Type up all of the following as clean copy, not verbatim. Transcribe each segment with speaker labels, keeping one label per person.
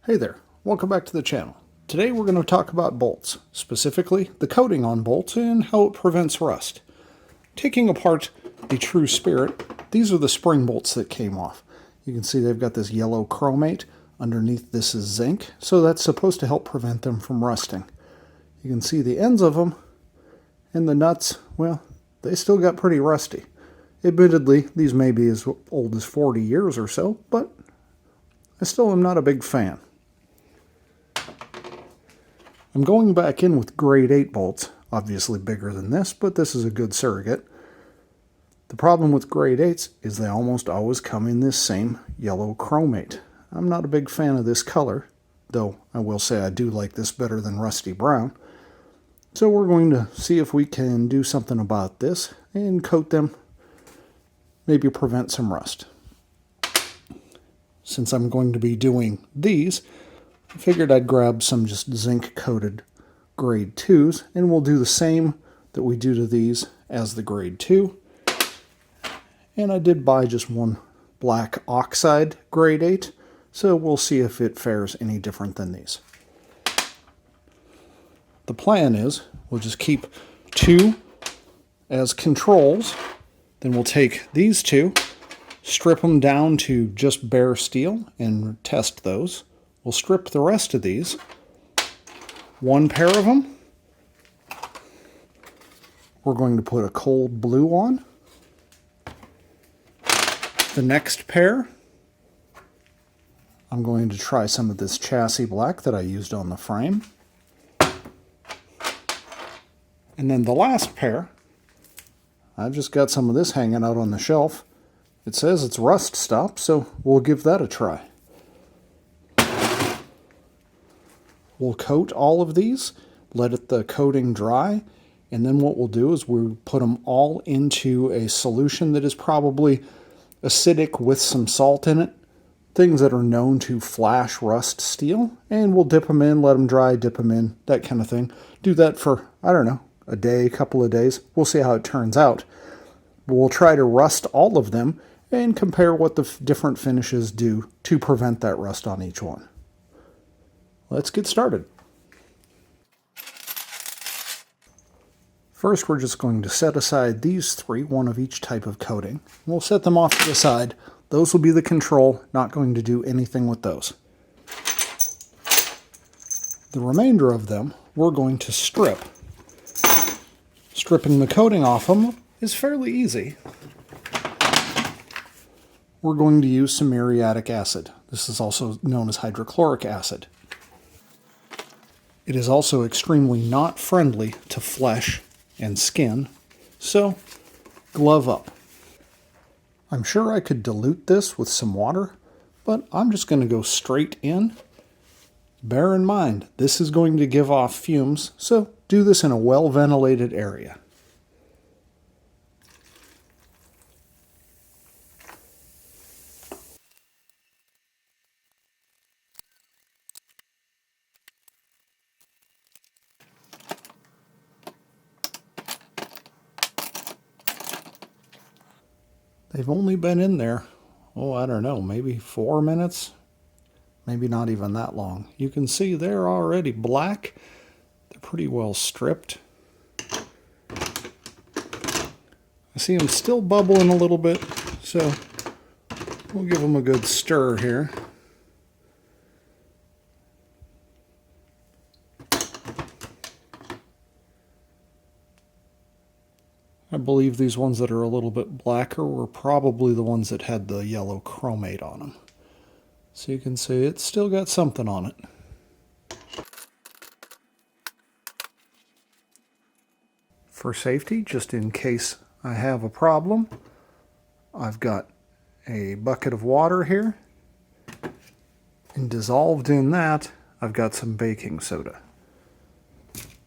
Speaker 1: Hey there, welcome back to the channel. Today we're going to talk about bolts, specifically the coating on bolts and how it prevents rust. Taking apart the true spirit, these are the spring bolts that came off. You can see they've got this yellow chromate. Underneath this is zinc, so that's supposed to help prevent them from rusting. You can see the ends of them and the nuts, well, they still got pretty rusty. Admittedly, these may be as old as 40 years or so, but I still am not a big fan. I'm going back in with grade 8 bolts, obviously bigger than this, but this is a good surrogate. The problem with grade 8s is they almost always come in this same yellow chromate. I'm not a big fan of this color, though I will say I do like this better than rusty brown. So we're going to see if we can do something about this and coat them, maybe prevent some rust. Since I'm going to be doing these, I figured I'd grab some just zinc coated grade 2s, and we'll do the same that we do to these as the grade 2. And I did buy just one black oxide grade 8, so we'll see if it fares any different than these. The plan is we'll just keep 2 as controls, then we'll take these 2, strip them down to just bare steel and test those. We'll strip the rest of these. One pair of them, we're going to put a cold blue on. The next pair, I'm going to try some of this chassis black that I used on the frame. And then the last pair, I've just got some of this hanging out on the shelf. It says it's rust stop, so we'll give that a try. We'll coat all of these, let the coating dry, and then what we'll do is we'll put them all into a solution that is probably acidic with some salt in it, things that are known to flash rust steel, and we'll dip them in, let them dry, dip them in, that kind of thing. Do that for, I don't know, a day, a couple of days. We'll see how it turns out. We'll try to rust all of them and compare what the different finishes do to prevent that rust on each one. Let's get started. First, we're just going to set aside these 3, one of each type of coating. We'll set them off to the side. Those will be the control, not going to do anything with those. The remainder of them, we're going to strip. Stripping the coating off them is fairly easy. We're going to use some muriatic acid. This is also known as hydrochloric acid. It is also extremely not friendly to flesh and skin, so glove up. I'm sure I could dilute this with some water, but I'm just going to go straight in. Bear in mind, this is going to give off fumes, so do this in a well-ventilated area. They've only been in there, oh, I don't know, maybe 4 minutes, maybe not even that long. You can see they're already black. They're pretty well stripped. I see them still bubbling a little bit, so we'll give them a good stir here. I believe these ones that are a little bit blacker were probably the ones that had the yellow chromate on them. So you can see it's still got something on it. For safety, just in case I have a problem, I've got a bucket of water here, and dissolved in that, I've got some baking soda.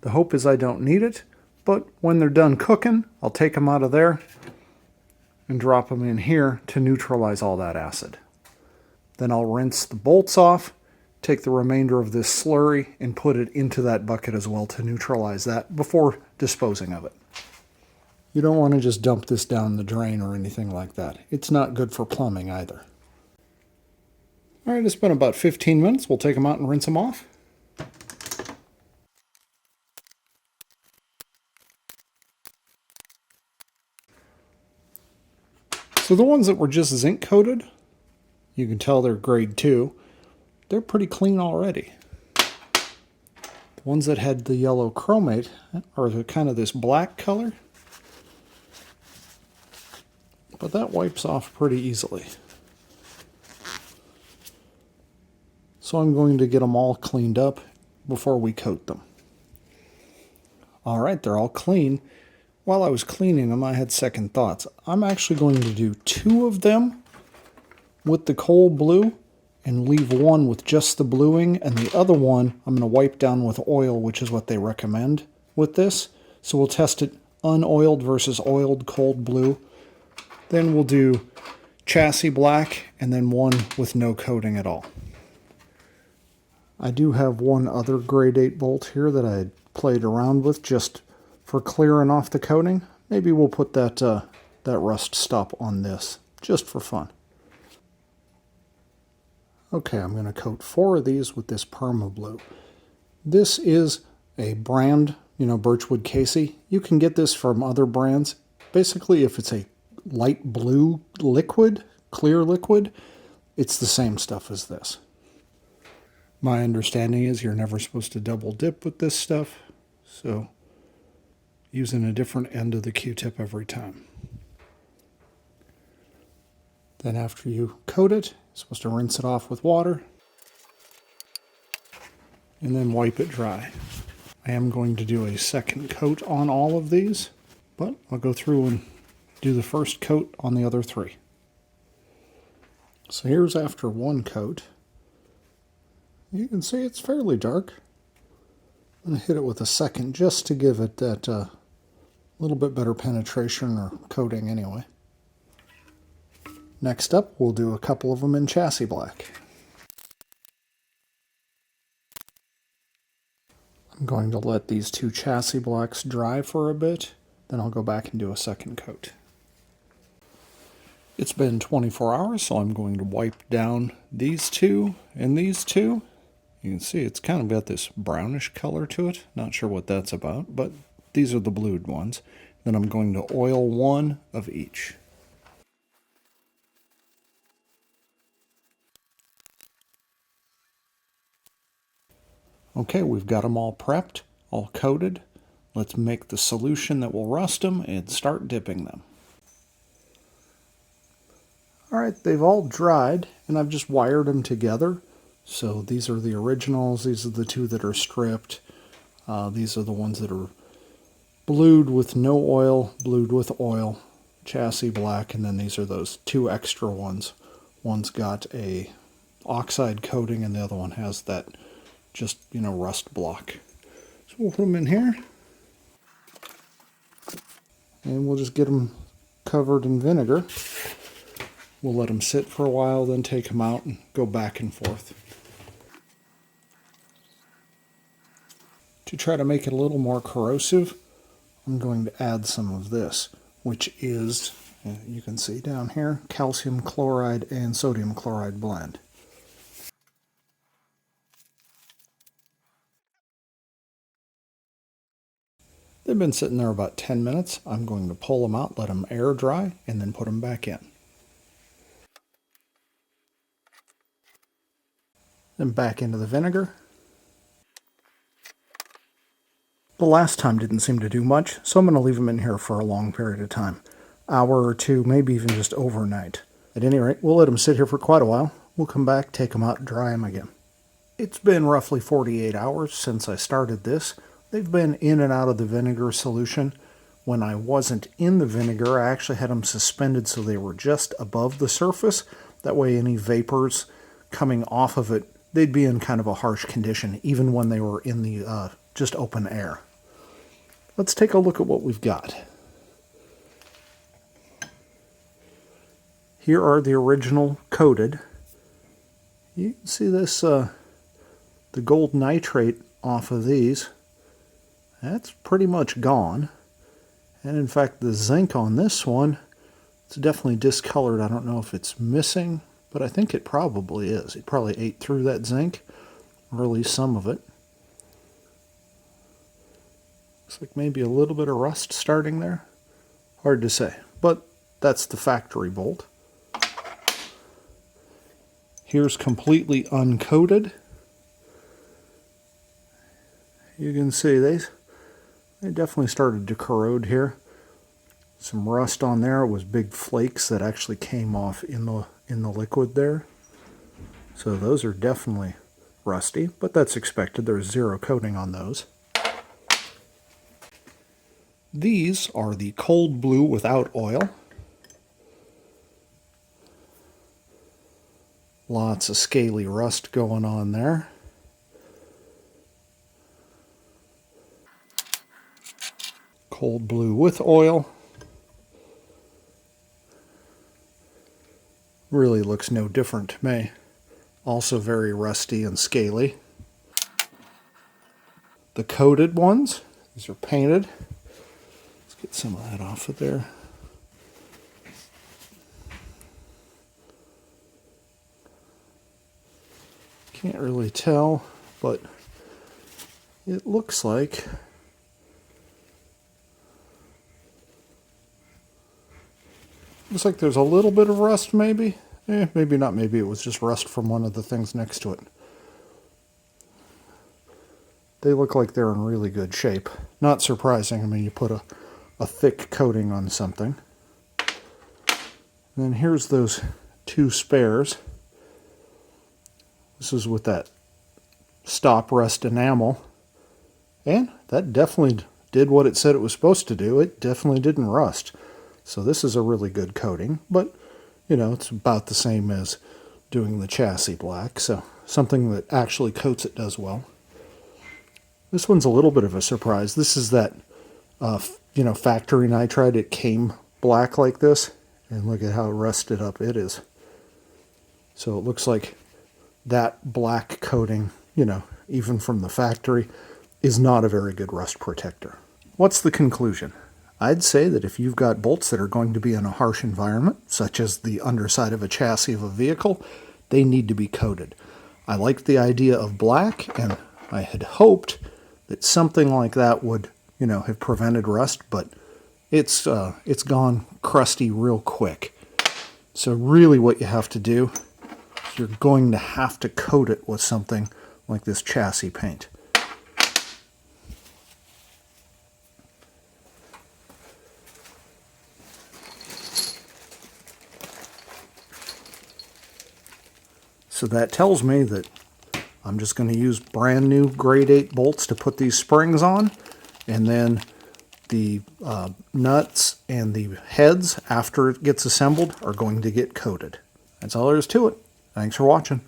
Speaker 1: The hope is I don't need it, but when they're done cooking, I'll take them out of there and drop them in here to neutralize all that acid. Then I'll rinse the bolts off, take the remainder of this slurry, and put it into that bucket as well to neutralize that before disposing of it. You don't want to just dump this down the drain or anything like that. It's not good for plumbing either. All right, it's been about 15 minutes. We'll take them out and rinse them off. So the ones that were just zinc coated, you can tell they're grade 2. They're pretty clean already. The ones that had the yellow chromate are kind of this black color, but that wipes off pretty easily. So I'm going to get them all cleaned up before we coat them. All right, they're all clean. While I was cleaning them, I had second thoughts. I'm actually going to do 2 of them with the coal blue and leave one with just the bluing, and the other one I'm going to wipe down with oil, which is what they recommend with this. So we'll test it unoiled versus oiled cold blue. Then we'll do chassis black and then one with no coating at all. I do have one other grade 8 bolt here that I played around with just for clearing off the coating. Maybe we'll put that rust stop on this just for fun. Okay, I'm going to coat 4 of these with this Perma Blue. This is a brand, Birchwood Casey. You can get this from other brands. Basically, if it's a light blue liquid, clear liquid, it's the same stuff as this. My understanding is you're never supposed to double dip with this stuff, so using a different end of the Q-tip every time. Then after you coat it, you're supposed to rinse it off with water and then wipe it dry. I am going to do a second coat on all of these, but I'll go through and do the first coat on the other 3. So here's after one coat. You can see it's fairly dark. I'm going to hit it with a second just to give it that little bit better penetration or coating anyway. Next up, we'll do a couple of them in chassis black. I'm going to let these 2 chassis blacks dry for a bit, then I'll go back and do a second coat. It's been 24 hours, so I'm going to wipe down these 2 and these 2. You can see it's kind of got this brownish color to it. Not sure what that's about, but these are the blued ones. Then I'm going to oil 1 of each. Okay, we've got them all prepped, all coated. Let's make the solution that will rust them and start dipping them. All right, they've all dried, and I've just wired them together. So these are the originals. These are the 2 that are stripped. These are the ones that are blued with no oil, blued with oil, chassis black, and then these are those 2 extra ones. One's got a oxide coating, and the other one has that just, rust block. So we'll put them in here, and we'll just get them covered in vinegar. We'll let them sit for a while, then take them out and go back and forth. To try to make it a little more corrosive, I'm going to add some of this, which is, you can see down here, calcium chloride and sodium chloride blend. They've been sitting there about 10 minutes. I'm going to pull them out, let them air dry, and then put them back in. Then back into the vinegar. The last time didn't seem to do much, so I'm going to leave them in here for a long period of time. Hour or 2, maybe even just overnight. At any rate, we'll let them sit here for quite a while. We'll come back, take them out, and dry them again. It's been roughly 48 hours since I started this. They've been in and out of the vinegar solution. When I wasn't in the vinegar, I actually had them suspended so they were just above the surface. That way any vapors coming off of it, they'd be in kind of a harsh condition, even when they were in the just open air. Let's take a look at what we've got. Here are the original coated. You can see this, the gold nitrate off of these. That's pretty much gone. And in fact, the zinc on this one, it's definitely discolored. I don't know if it's missing, but I think it probably is. It probably ate through that zinc, or at least some of it. Looks like maybe a little bit of rust starting there. Hard to say, but that's the factory bolt. Here's completely uncoated. You can see they definitely started to corrode here. Some rust on there. It was big flakes that actually came off in the liquid there. So those are definitely rusty, but that's expected. There's zero coating on those. These are the cold blue without oil. Lots of scaly rust going on there. Cold blue with oil. Really looks no different to me. Also very rusty and scaly. The coated ones, these are painted. Let's get some of that off of there. Can't really tell, but it looks like there's a little bit of rust, maybe. Maybe not. Maybe it was just rust from one of the things next to it. They look like they're in really good shape. Not surprising. I mean, you put a thick coating on something. And then here's those two spares. This is with that stop rust enamel. And that definitely did what it said it was supposed to do. It definitely didn't rust. So this is a really good coating, but you know, it's about the same as doing the chassis black. So something that actually coats it does well. This one's a little bit of a surprise. This is that, factory nitride. It came black like this, and look at how rusted up it is. So it looks like that black coating, even from the factory, is not a very good rust protector. What's the conclusion? I'd say that if you've got bolts that are going to be in a harsh environment, such as the underside of a chassis of a vehicle, they need to be coated. I liked the idea of black, and I had hoped that something like that would, have prevented rust, but it's gone crusty real quick. So really what you have to do, you're going to have to coat it with something like this chassis paint. So that tells me that I'm just going to use brand new grade 8 bolts to put these springs on, and then the nuts and the heads, after it gets assembled, are going to get coated. That's all there is to it. Thanks for watching.